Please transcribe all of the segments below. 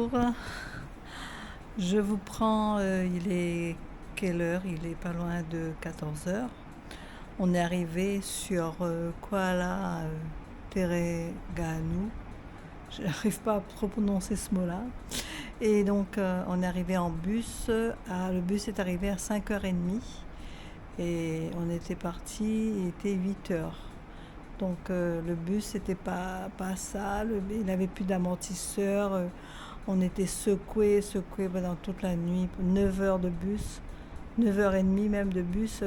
Bonjour, je vous prends, il est quelle heure? Il est pas loin de 14 heures. On est arrivé sur Kuala Terengganu. Je n'arrive pas à trop prononcer ce mot-là. Et donc on est arrivé en bus. Le bus est arrivé à 5h30 et on était parti, il était 8 heures. Donc le bus n'était pas sale, il n'avait plus d'amortisseur. On était secoués pendant toute la nuit. 9 heures de bus, 9h30 même de bus.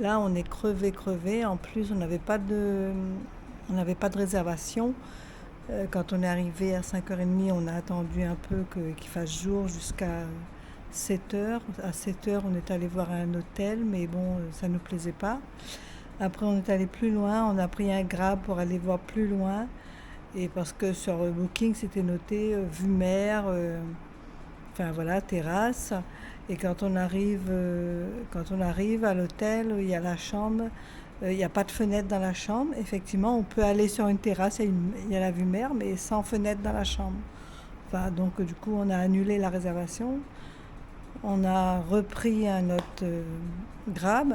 Là, on est crevé. En plus, on n'avait pas de réservation. Quand on est arrivé à 5h30, on a attendu un peu qu'il fasse jour jusqu'à 7 heures. À 7 heures, on est allé voir un hôtel, mais bon, ça ne nous plaisait pas. Après, on est allé plus loin. On a pris un Grab pour aller voir plus loin. Et parce que sur Booking, c'était noté vue mer, enfin voilà, terrasse. Et quand on arrive à l'hôtel, il y a la chambre, il n'y a pas de fenêtre dans la chambre. Effectivement, on peut aller sur une terrasse, il y a la vue mer, mais sans fenêtre dans la chambre. Enfin, donc du coup, on a annulé la réservation. On a repris un autre Grab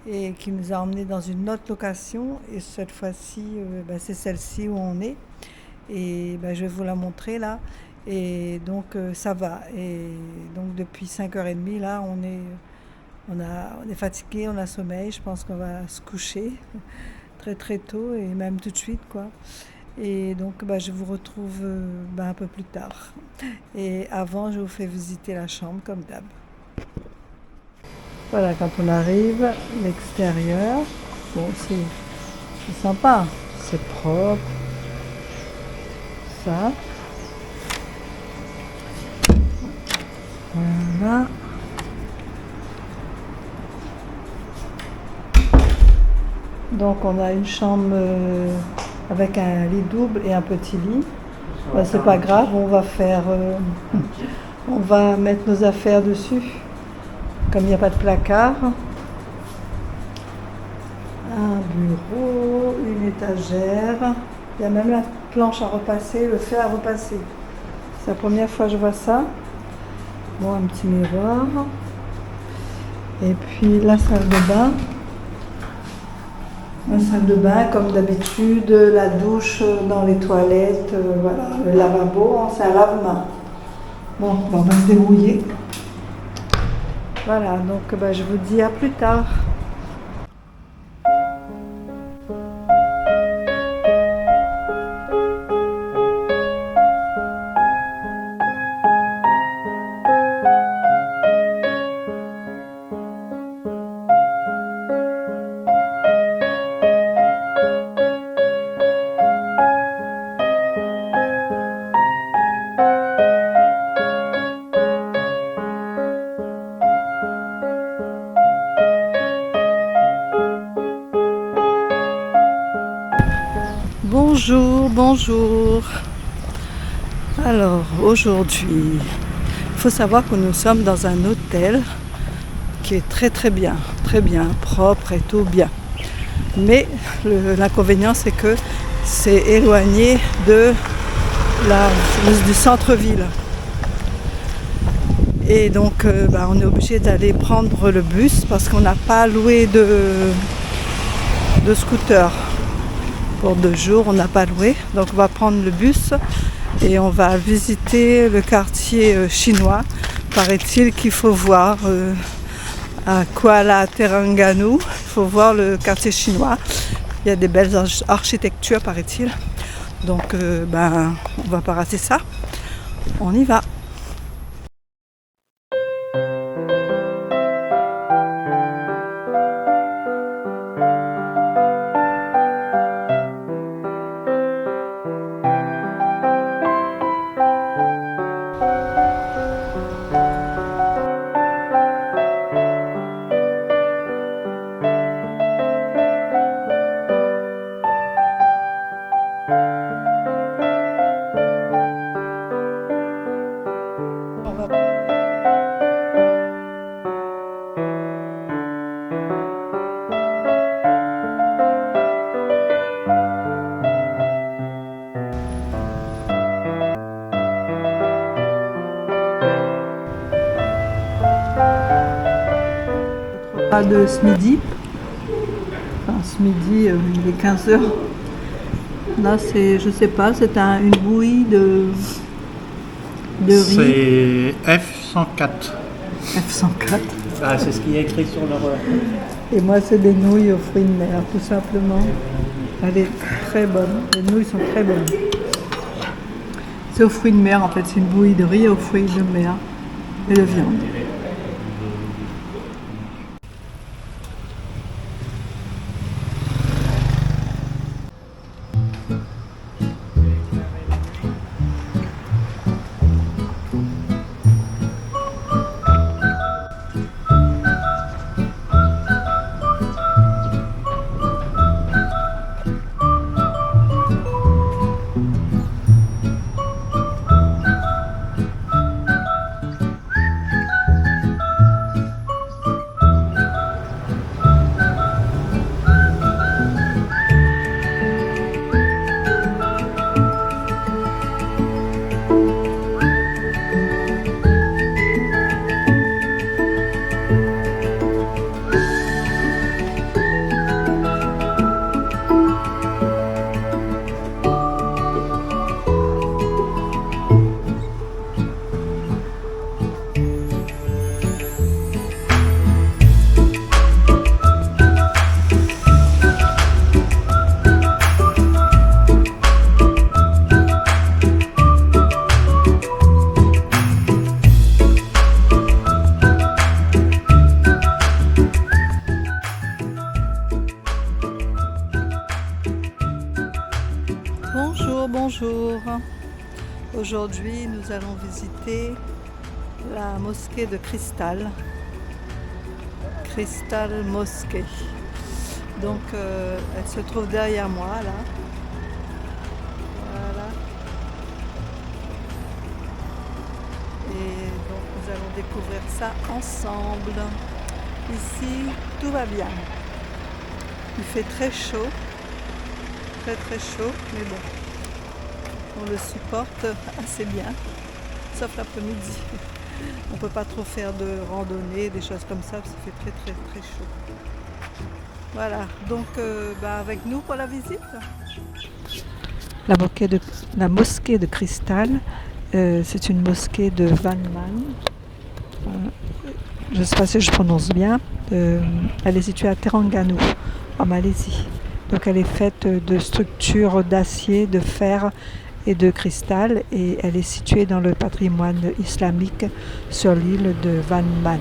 et qui nous a emmenés dans une autre location. Et cette fois-ci, c'est celle-ci où on est. Et je vais vous la montrer là. Et donc ça va. Et donc depuis 5h30, là, on est fatigué, on a sommeil. Je pense qu'on va se coucher très très tôt et même tout de suite, quoi. Et donc je vous retrouve un peu plus tard. Et avant, je vous fais visiter la chambre comme d'hab. Voilà, quand on arrive, l'extérieur, bon, c'est sympa, c'est propre, ça. Voilà. Donc on a une chambre avec un lit double et un petit lit. C'est pas grave, on va mettre nos affaires dessus. Comme il n'y a pas de placard. Un bureau, une étagère. Il y a même la planche à repasser, le fer à repasser. C'est la première fois que je vois ça. Bon, un petit miroir. Et puis la salle de bain. La salle de bain, comme d'habitude, la douche dans les toilettes, voilà. Le lavabo, c'est un lave-main. Bon, on va se débrouiller. Voilà, donc je vous dis à plus tard. Bonjour. Alors aujourd'hui, il faut savoir que nous sommes dans un hôtel qui est très bien, propre et tout bien. Mais l'inconvénient, c'est que c'est éloigné du centre-ville. Et donc on est obligé d'aller prendre le bus parce qu'on n'a pas loué de scooter. Pour 2 jours, on n'a pas loué, donc on va prendre le bus et on va visiter le quartier chinois. Paraît-il qu'il faut voir à Kuala Terengganu, il faut voir le quartier chinois. Il y a des belles architectures, paraît-il. Donc on va pas rater ça. On y va. Pas de ce midi. Enfin, ce midi, il est 15 h. Là, c'est, je sais pas, c'est une bouillie de riz. C'est F104. F104. Ah, c'est ce qui est écrit sur leur... Et moi, c'est des nouilles aux fruits de mer, tout simplement. Elle est très bonne. Les nouilles sont très bonnes. C'est aux fruits de mer, en fait. C'est une bouillie de riz aux fruits de mer et de viande. Bonjour. Aujourd'hui, nous allons visiter la mosquée de Cristal. Cristal Mosquée. Donc, elle se trouve derrière moi, là. Voilà. Et donc, nous allons découvrir ça ensemble. Ici, tout va bien. Il fait très chaud. Très très chaud, mais bon. On le supporte assez bien, sauf l'après-midi. On ne peut pas trop faire de randonnée, des choses comme ça, parce qu'il fait très très très chaud. Voilà, donc avec nous pour la visite. La mosquée de Cristal, c'est une mosquée de Van Man. Je ne sais pas si je prononce bien. Elle est située à Terengganu, en Malaisie. Donc elle est faite de structures d'acier, de fer et de cristal, et elle est située dans le patrimoine islamique sur l'île de Van Man.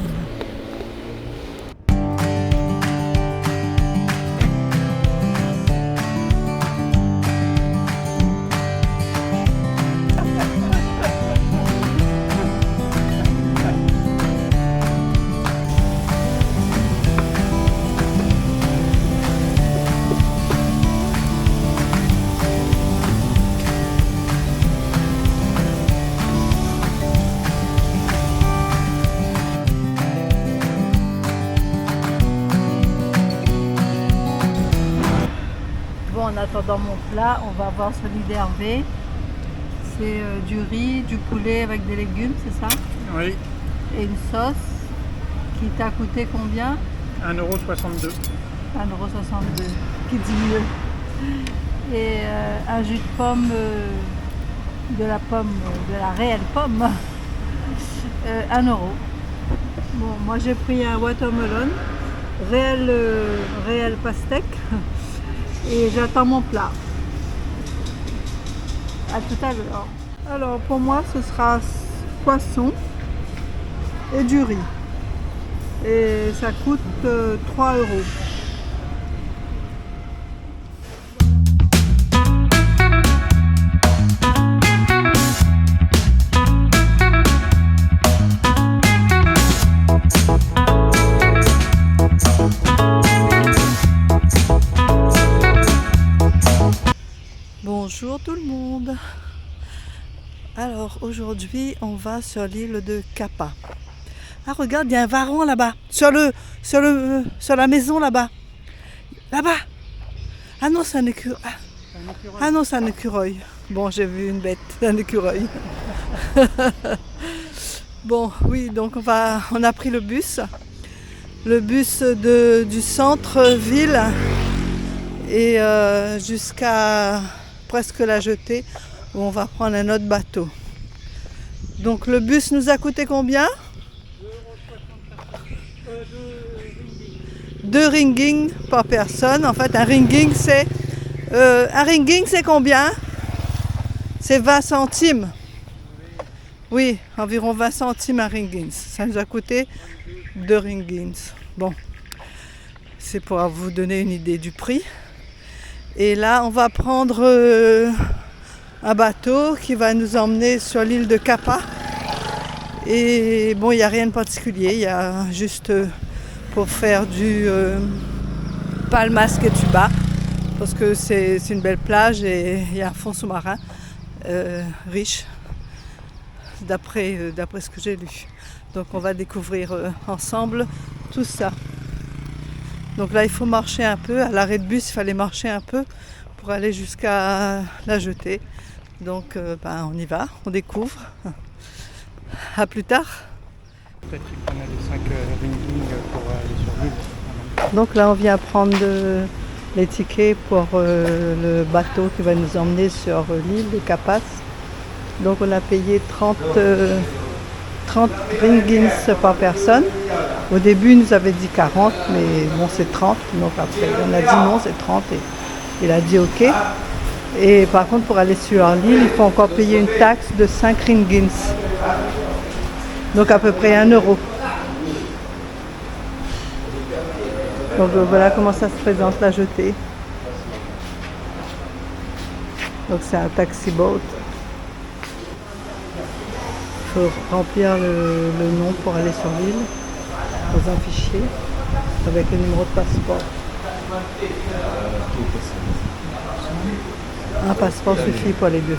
En attendant mon plat, on va voir celui d'Hervé. C'est du riz, du poulet avec des légumes, c'est ça? Oui. Et une sauce qui t'a coûté combien? 1,62 €. 1,62 €, qui dit mieux. Et un jus de pomme, de la réelle pomme, 1 €. Bon, moi j'ai pris un watermelon, réel pastèque. Et j'attends mon plat. À tout à l'heure. Alors pour moi ce sera poisson et du riz. Et ça coûte 3 €. Bonjour tout le monde. Alors aujourd'hui on va sur l'île de Kappa. Ah regarde, il y a un varan là-bas, sur la maison là-bas. Là-bas. Ah non, c'est un écureuil. Ah non, c'est un écureuil. Bon, j'ai vu une bête, un écureuil. Bon, oui, donc on a pris le bus le bus du centre-ville et jusqu'à presque la jetée où on va prendre un autre bateau. Donc le bus nous a coûté combien? 2 ringgit par personne. En fait, un ringgit c'est combien? C'est 20 centimes. Oui, environ 20 centimes un ringgit. Ça nous a coûté 2 ringgits. Bon, c'est pour vous donner une idée du prix. Et là, on va prendre un bateau qui va nous emmener sur l'île de Kapa. Et bon, il n'y a rien de particulier. Il y a juste pour faire du Palmas Ketuba. Parce que c'est une belle plage et il y a un fond sous-marin riche. D'après ce que j'ai lu. Donc on va découvrir ensemble tout ça. Donc là il faut marcher un peu, à l'arrêt de bus il fallait marcher un peu pour aller jusqu'à la jetée. Donc on y va, on découvre. À plus tard. Peut-être qu'il prenait les 5 ringgit pour aller sur l'île. Donc là on vient prendre les tickets pour le bateau qui va nous emmener sur l'île de Kapas. Donc on a payé 30 ringgits par personne. Au début, il nous avait dit 40, mais bon, c'est 30. Donc après, on a dit non, c'est 30 et il a dit OK. Et par contre, pour aller sur l'île, il faut encore payer une taxe de 5 ringgits. Donc à peu près 1 euro. Donc voilà comment ça se présente la jetée. Donc c'est un taxi boat. Il faut remplir le nom pour aller sur l'île dans un fichier avec le numéro de passeport. Un passeport suffit pour les deux.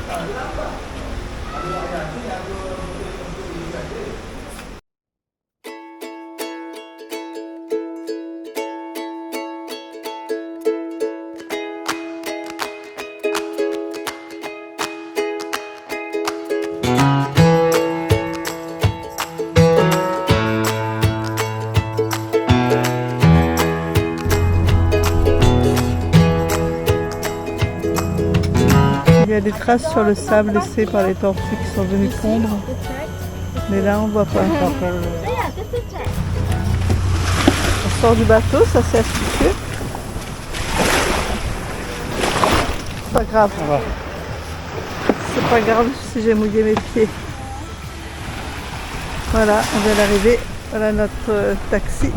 Il y a des traces sur le sable laissées par les tortues qui sont venues pondre. Mais là, on voit pas. On sort du bateau, ça c'est astucieux. C'est pas grave. C'est pas grave si j'ai mouillé mes pieds. Voilà, on vient d'arriver. Voilà notre taxi.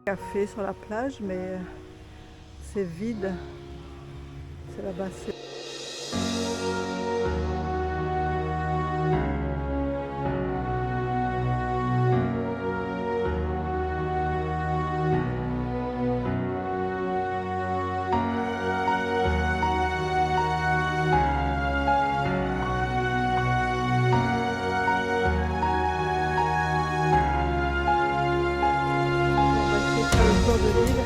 Café sur la plage, mais c'est vide. C'est là-bas. De l'île.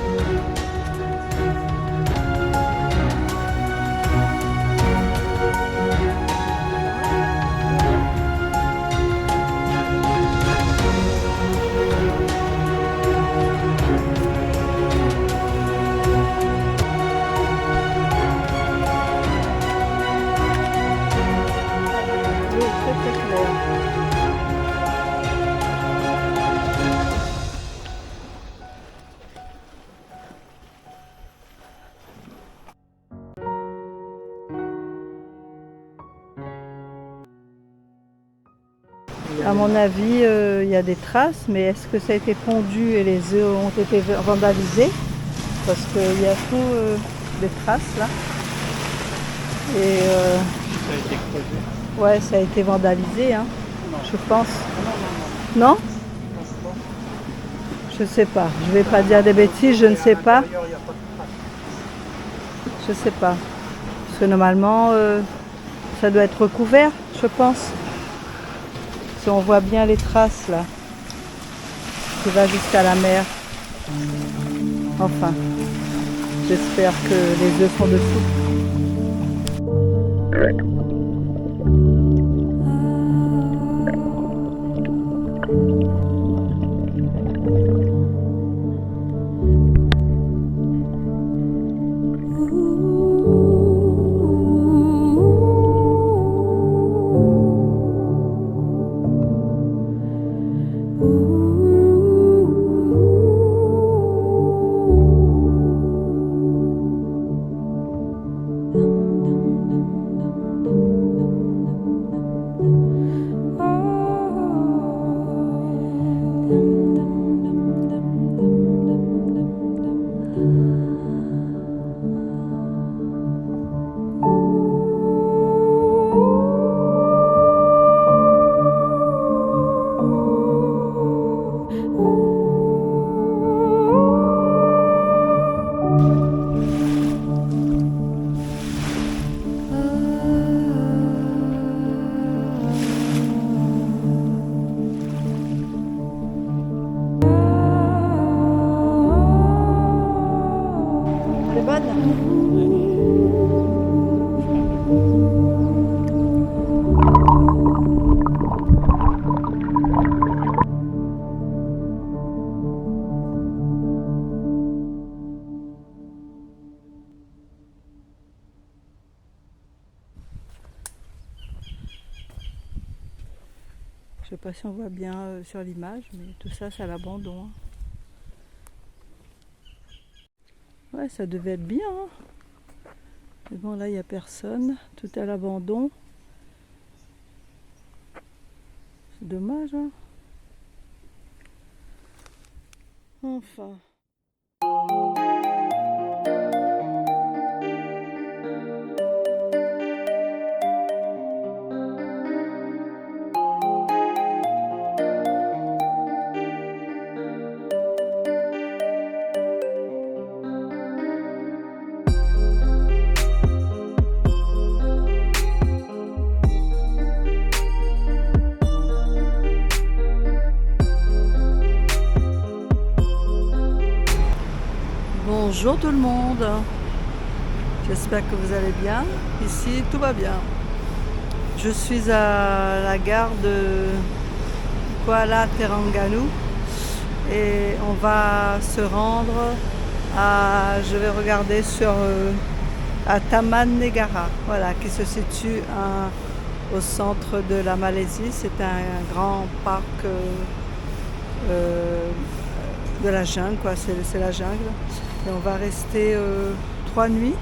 L'eau est très très claire. À mon avis, il y a des traces, mais est-ce que ça a été pondu et les œufs ont été vandalisés? Parce qu'il y a tout des traces là. Et Ça a été creusé. ouais, ça a été vandalisé, hein, je pense. Non? Je sais pas. Je vais pas dire des bêtises, je ne sais pas. Je sais pas. Parce que normalement, ça doit être recouvert, je pense. Si on voit bien les traces là, qui va jusqu'à la mer. Enfin, j'espère que les œufs sont dessous. Elle est bonne? Je sais pas si on voit bien sur l'image, mais tout ça c'est à l'abandon. Ouais, ça devait être bien. Hein. Mais bon, là il n'y a personne, tout est à l'abandon. C'est dommage. Hein. Enfin. Bonjour tout le monde, j'espère que vous allez bien. Ici tout va bien. Je suis à la gare de Kuala Terengganu et on va se rendre à, je vais regarder sur à Taman Negara, voilà, qui se situe au centre de la Malaisie. C'est un grand parc de la jungle, quoi. C'est la jungle. Et on va rester 3 nuits.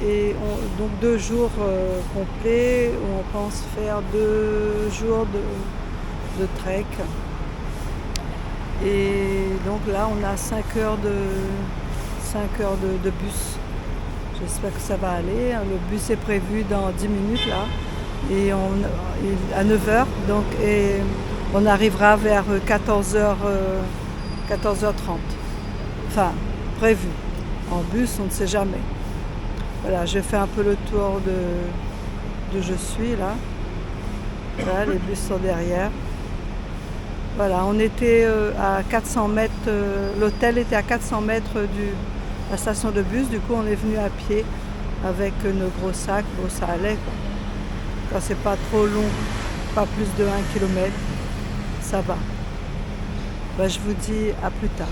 Et donc 2 jours complets où on pense faire 2 jours de trek. Et donc là on a 5 heures de bus. J'espère que ça va aller. Le bus est prévu dans 10 minutes là. Et à 9h. Donc, et on arrivera vers 14h30. Enfin, prévu. En bus, on ne sait jamais. Voilà, je fais un peu le tour de je suis là. Voilà, les bus sont derrière. Voilà, on était à 400 mètres, l'hôtel était à 400 mètres de la station de bus. Du coup, on est venu à pied avec nos gros sacs. Bon, ça allait quoi. Quand c'est pas trop long, pas plus de 1 km, ça va. Ben, je vous dis à plus tard.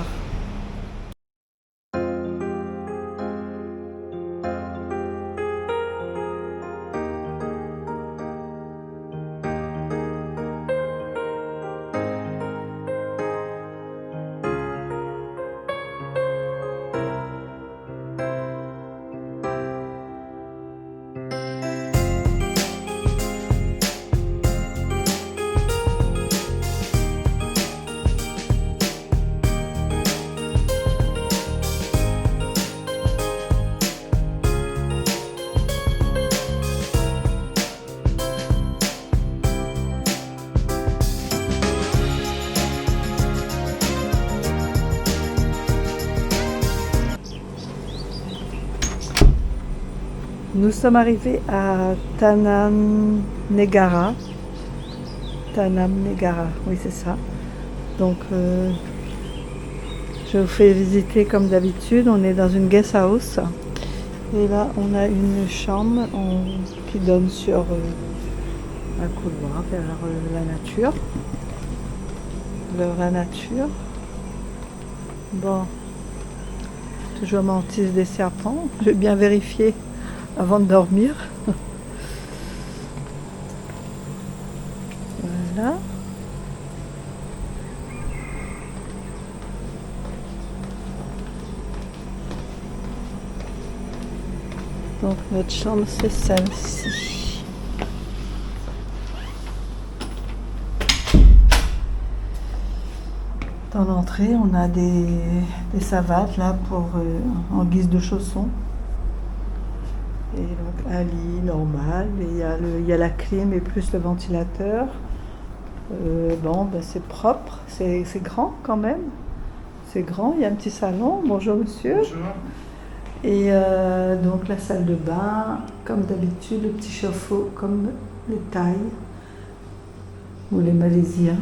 Nous sommes arrivés à Tanam Negara. Tanam Negara, oui c'est ça. Donc je vous fais visiter comme d'habitude. On est dans une guest house Et là, on a une chambre qui donne sur un couloir vers la nature. Vers la nature. Bon, toujours mantis des serpents. Je vais bien vérifier avant de dormir. Voilà. Donc notre chambre c'est celle-ci. Dans l'entrée on a des savates là pour en guise de chaussons. Et donc un lit normal, et il y a la clim et plus le ventilateur. Bon ben c'est propre, c'est grand quand même. C'est grand, il y a un petit salon. Bonjour monsieur. Bonjour. Et donc la salle de bain, comme d'habitude, le petit chauffe-eau comme les Thaïs ou les Malaisiens.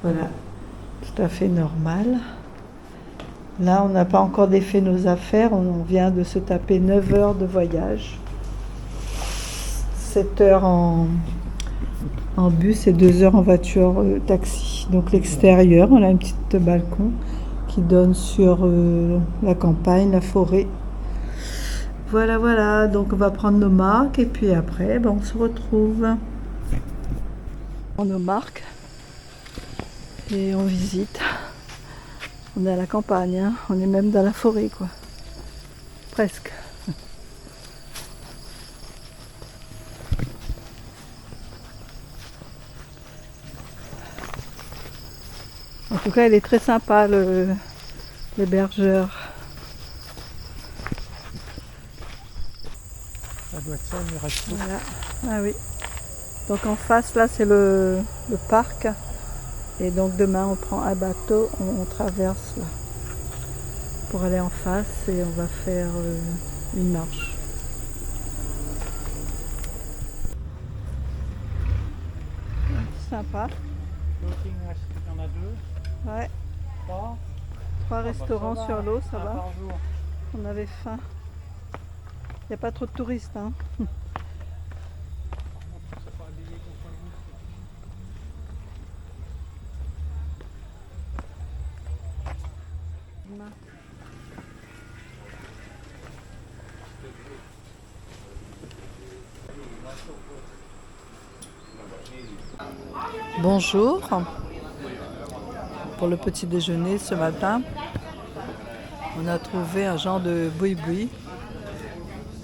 Voilà, tout à fait normal. Là, on n'a pas encore défait nos affaires, on vient de se taper 9 heures de voyage. 7 heures en bus et 2 heures en voiture taxi. Donc l'extérieur, on a un petit balcon qui donne sur la campagne, la forêt. Voilà, voilà, donc on va prendre nos marques et puis après, ben, on se retrouve. On prend nos marques et on visite. On est à la campagne, hein. On est même dans la forêt, quoi. Presque. En tout cas, il est très sympa, l'hébergeur. Ça doit être ça, le resto. Voilà. Ah oui. Donc en face, là, c'est le parc. Et donc demain, on prend un bateau, on traverse là pour aller en face et on va faire une marche. Sympa. Floating, il y en a 2. Ouais. 3. 3 restaurants Ça va, sur l'eau, ça un va. par jour. On avait faim. Il n'y a pas trop de touristes, hein. C'est pas habillé pour pas le Bonjour. Pour le petit déjeuner ce matin, on a trouvé un genre de boui-boui.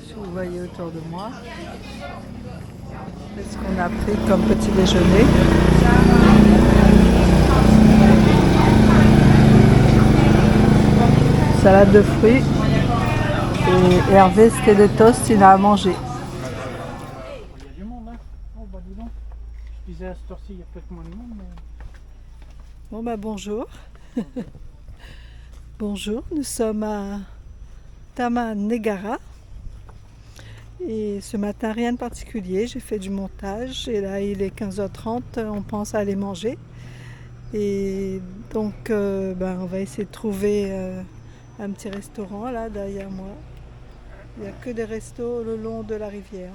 Si vous voyez autour de moi. C'est ce qu'on a pris comme petit déjeuner. Salade de fruits. Et Hervé, c'était des toasts, il a à manger. Il y a du monde, hein. Oh, bah dis donc. Je disais à cette heure-ci, il y a peut-être moins de monde, mais... Bon bah bonjour. Bonjour, nous sommes à Taman-Negara. Et ce matin, rien de particulier, j'ai fait du montage et là il est 15h30, on pense à aller manger. Et donc on va essayer de trouver un petit restaurant là derrière moi. Il n'y a que des restos le long de la rivière.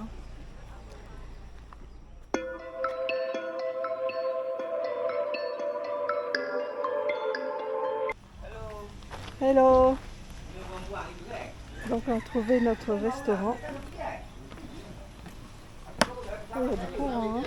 Hello. Donc on a trouvé notre restaurant. Oh, il y a du courant, hein.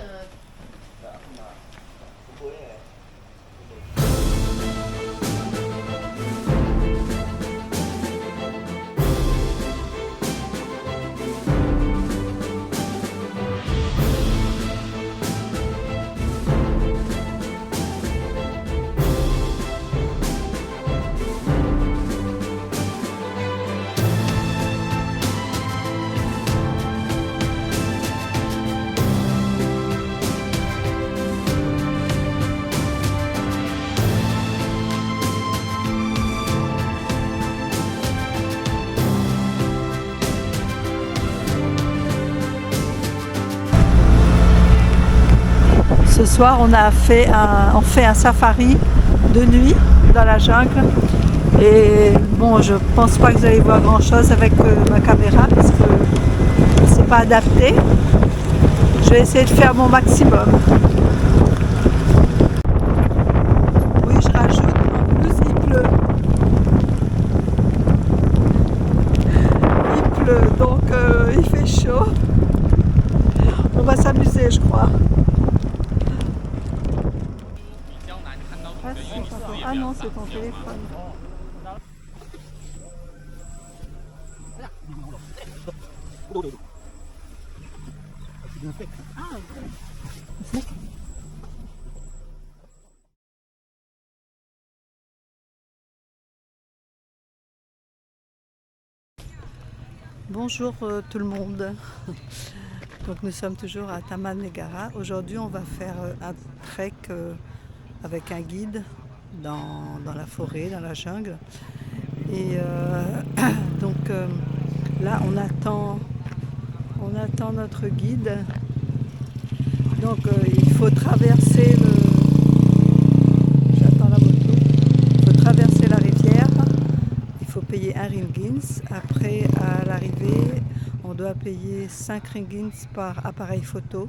Ce soir, on fait un safari de nuit dans la jungle et Bon, je pense pas que vous allez voir grand chose avec ma caméra parce que c'est pas adapté. Je vais essayer de faire mon maximum. Oui, je rajoute, en plus il pleut. Il pleut, donc il fait chaud. On va s'amuser, je crois. Ah non, c'est ton téléphone. Bonjour tout le monde. Donc nous sommes toujours à Taman Negara. Aujourd'hui on va faire un trek avec un guide dans la forêt, dans la jungle. Et donc là on attend notre guide. Donc il faut traverser j'attends la moto. Il faut traverser la rivière. Il faut payer 1 ringgit. Après, à l'arrivée, on doit payer 5 ringgit par appareil photo.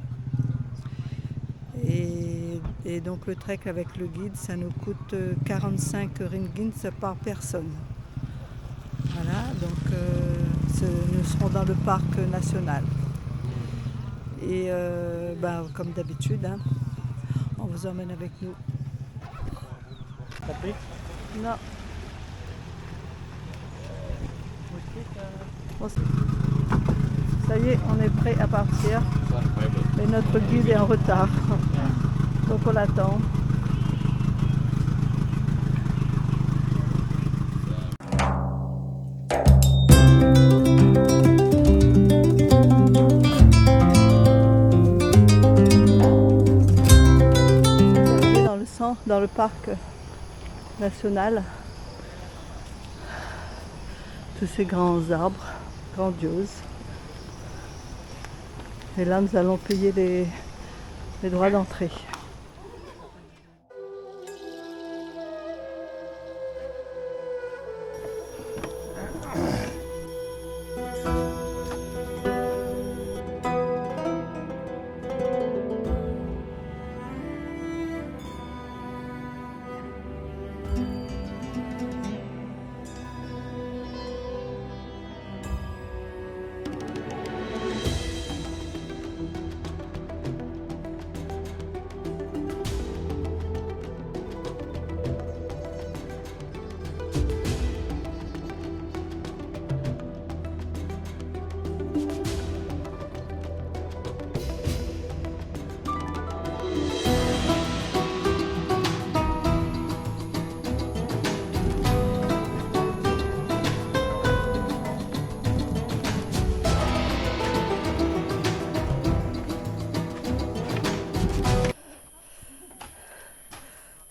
Et donc le trek avec le guide, ça nous coûte 45 ringgit par personne. Voilà, donc nous serons dans le parc national. Et comme d'habitude, hein, on vous emmène avec nous. Tapé. Non. Bon, ça y est, on est prêt à partir. Mais notre guide est en retard. Donc on l'attend. Dans le parc national, tous ces grands arbres grandioses. Et là, nous allons payer les droits d'entrée.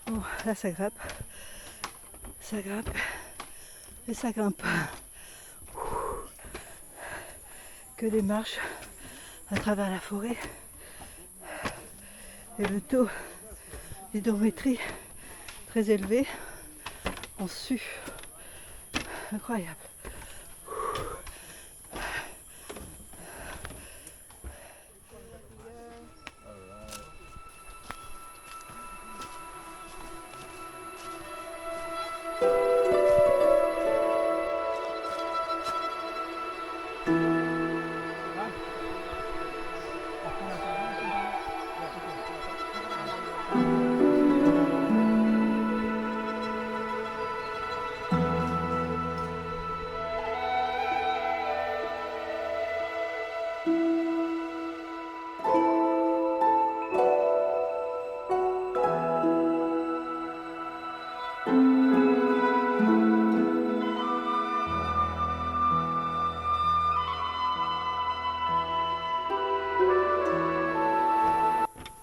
Bon, là ça grimpe et ça grimpe. Que des marches à travers la forêt et le taux d'hydrométrie très élevé. On sue. Incroyable.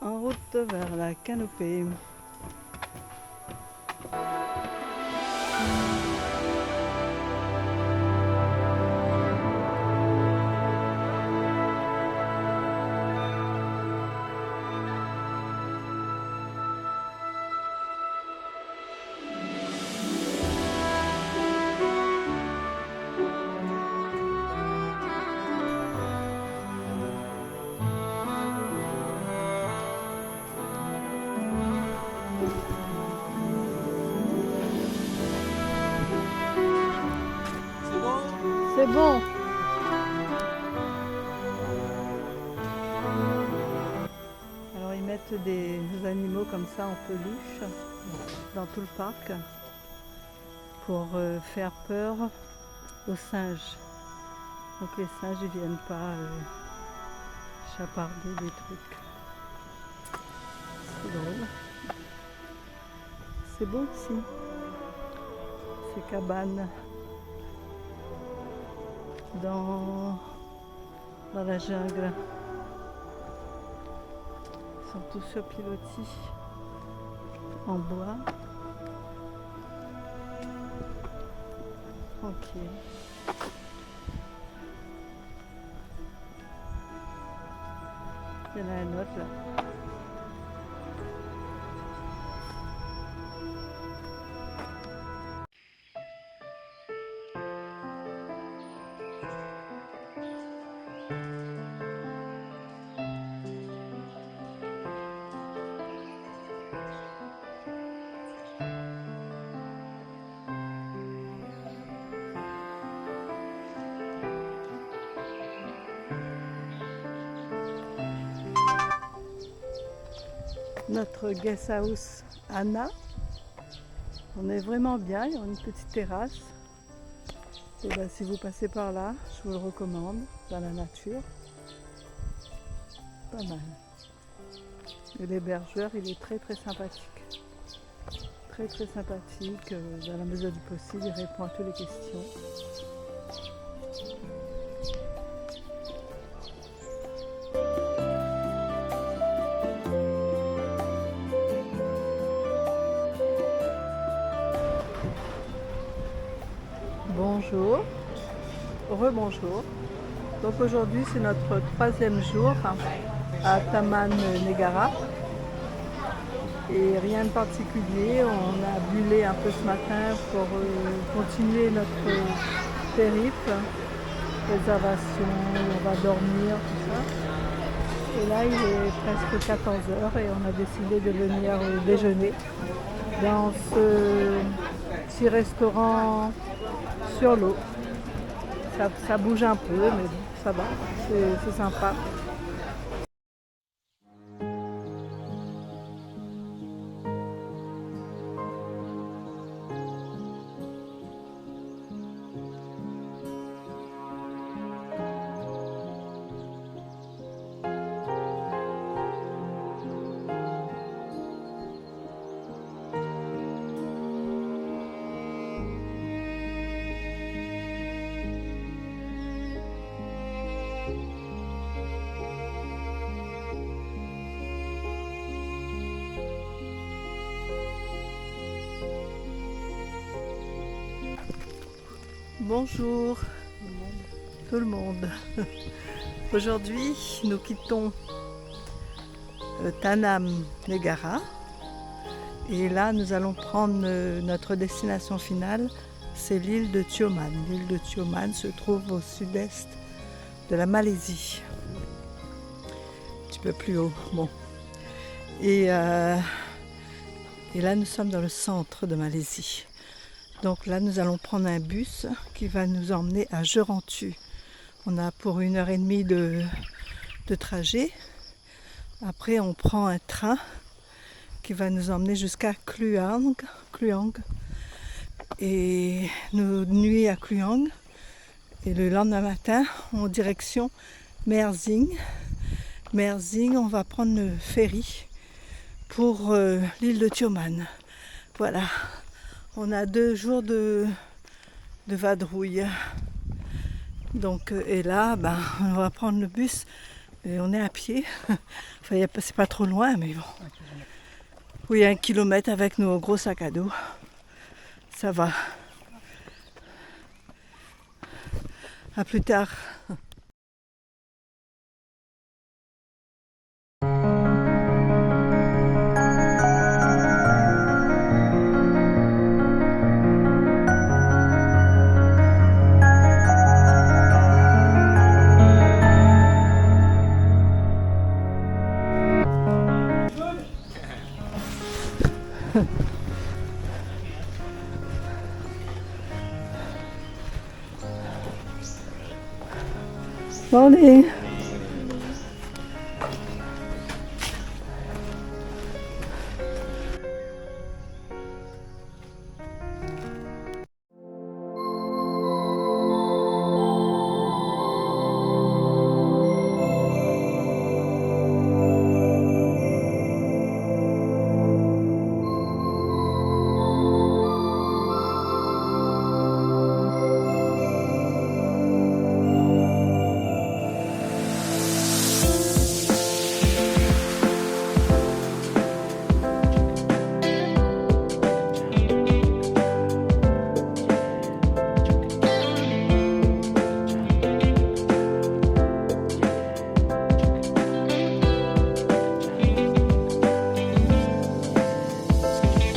En route vers la canopée. C'est bon. Alors ils mettent des animaux comme ça en peluche dans tout le parc pour faire peur aux singes. Donc les singes ils viennent pas chaparder des trucs. C'est drôle. C'est beau aussi. Ces cabanes dans la jungle. Ils sont tous sur pilotis en bois. Tranquille. Il y en a un autre là. Notre guest house Anna. On est vraiment bien, il y a une petite terrasse. Et ben, si vous passez par là, je vous le recommande, dans la nature. Pas mal. Et l'hébergeur, il est très sympathique. Très sympathique, dans la mesure du possible, il répond à toutes les questions. Bonjour, rebonjour. Donc aujourd'hui c'est notre 3e jour à Taman Negara. Et rien de particulier, on a bullé un peu ce matin pour continuer notre périple. Réservation, on va dormir, tout ça. Et là il est presque 14 h et on a décidé de venir déjeuner dans ce petit restaurant sur l'eau. Ça bouge un peu, mais bon, ça va, c'est sympa. Bonjour tout le monde. Aujourd'hui nous quittons Taman Negara et là nous allons prendre notre destination finale, c'est l'île de Tioman. L'île de Tioman se trouve au sud-est de la Malaisie, un petit peu plus haut. Bon. Et là nous sommes dans le centre de Malaisie. Donc là, nous allons prendre un bus qui va nous emmener à Jurantu. On a pour 1h30 de trajet. Après, on prend un train qui va nous emmener jusqu'à Kluang. Et nous nuit à Kluang. Et le lendemain matin, en direction Mersing. Mersing, on va prendre le ferry pour l'île de Tioman. Voilà. On a 2 jours de vadrouille. Donc, et là, on va prendre le bus et on est à pied. Enfin, c'est pas trop loin, mais bon. Oui, 1 kilomètre avec nos gros sacs à dos. Ça va. À plus tard. Morning.